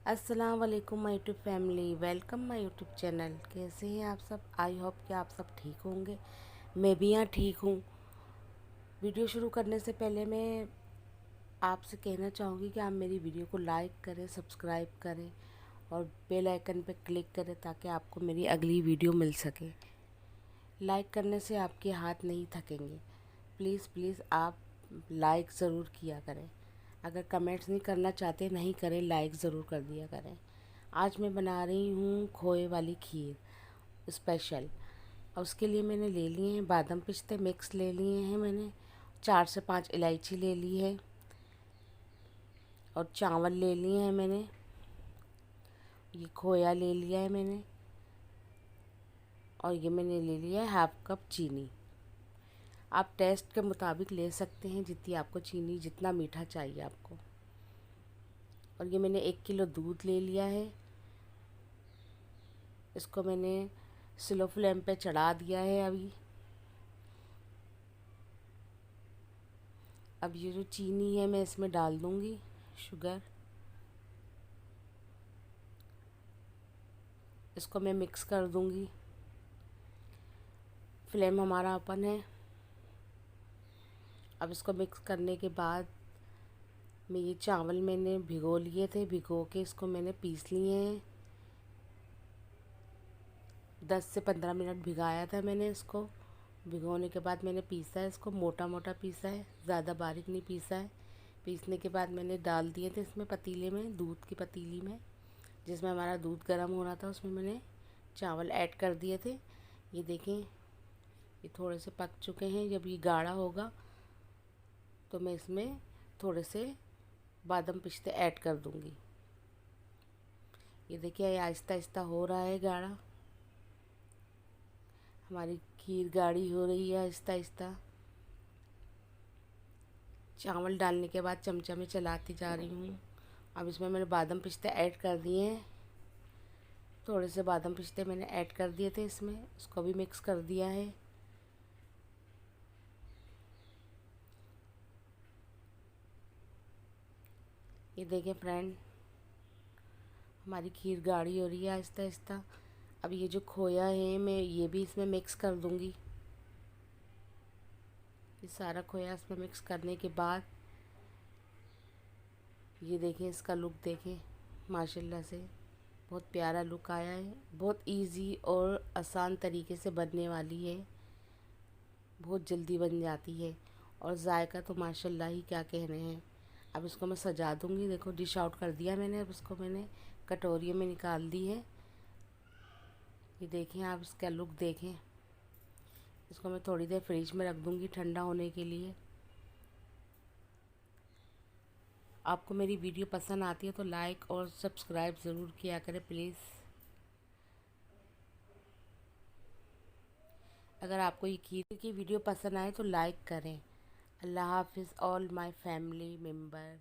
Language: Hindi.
अस्सलाम वालेकुम my YouTube family, welcome my YouTube channel. कैसे हैं आप सब? आई होप कि आप सब ठीक होंगे। मैं भी यहाँ ठीक हूँ। वीडियो शुरू करने से पहले मैं आपसे कहना चाहूँगी कि आप मेरी वीडियो को लाइक करें, सब्सक्राइब करें और बेल आइकन पर क्लिक करें ताकि आपको मेरी अगली वीडियो मिल सके। लाइक करने से आपके हाथ नहीं थकेंगे। प्लीज़ प्लीज़ आप लाइक ज़रूर किया करें। अगर कमेंट्स नहीं करना चाहते नहीं करें, लाइक ज़रूर कर दिया करें। आज मैं बना रही हूँ खोए वाली खीर स्पेशल। और उसके लिए मैंने ले लिए हैं बादाम पिस्ते मिक्स ले लिए हैं मैंने, 4 से 5 इलायची ले ली है और चावल ले लिए हैं मैंने, ये खोया ले लिया है मैंने और ये मैंने ले लिया है हाफ कप चीनी। आप टेस्ट के मुताबिक ले सकते हैं जितनी आपको चीनी, जितना मीठा चाहिए आपको। और ये मैंने 1 किलो दूध ले लिया है। इसको मैंने स्लो फ्लेम पे चढ़ा दिया है अभी। अब ये जो चीनी है मैं इसमें डाल दूँगी, शुगर। इसको मैं मिक्स कर दूँगी। फ्लेम हमारा ओपन है। अब इसको मिक्स करने के बाद मैं ये चावल मैंने भिगो लिए थे, भिगो के इसको मैंने पीस लिए हैं। 10 से 15 मिनट भिगाया था मैंने इसको। भिगोने के बाद मैंने पीसा है, इसको मोटा मोटा पीसा है, ज़्यादा बारीक नहीं पीसा है। पीसने के बाद मैंने डाल दिए थे इसमें पतीले में, दूध की पतीली में जिसमें हमारा दूध गर्म हो रहा था, उसमें मैंने चावल ऐड कर दिए थे। ये देखें, ये थोड़े से पक चुके हैं। जब ये गाढ़ा होगा तो मैं इसमें थोड़े से बादाम पिस्ते ऐड कर दूँगी। ये देखिए, ये आहिस्ता आहिस्ता हो रहा है गाढ़ा। हमारी खीर गाढ़ी हो रही है आहिस्ता आहिस्ता। चावल डालने के बाद चमचा में चलाती जा रही हूँ। अब इसमें मैंने बादाम पिस्ते ऐड कर दिए हैं। थोड़े से बादाम पिस्ते मैंने ऐड कर दिए थे इसमें, उसको भी मिक्स कर दिया है। ये देखें फ्रेंड, हमारी खीर गाढ़ी हो रही है आहिस्ता आहिस्ता। अब ये जो खोया है मैं ये भी इसमें मिक्स कर दूँगी। ये सारा खोया इसमें मिक्स करने के बाद ये देखें, इसका लुक देखें, माशाल्लाह से बहुत प्यारा लुक आया है। बहुत इजी और आसान तरीके से बनने वाली है, बहुत जल्दी बन जाती है और जायका तो माशाल्लाह ही क्या कहने हैं। अब इसको मैं सजा दूँगी। देखो, डिश आउट कर दिया मैंने। अब इसको मैंने कटोरी में निकाल दी है। ये देखें, आप इसका लुक देखें। इसको मैं थोड़ी देर फ्रिज में रख दूँगी ठंडा होने के लिए। आपको मेरी वीडियो पसंद आती है तो लाइक और सब्सक्राइब ज़रूर किया करें प्लीज़। अगर आपको ये खीर की वीडियो पसंद आए तो लाइक करें। अल्लाह हाफिज़ ऑल माय फैमिली मेम्बर।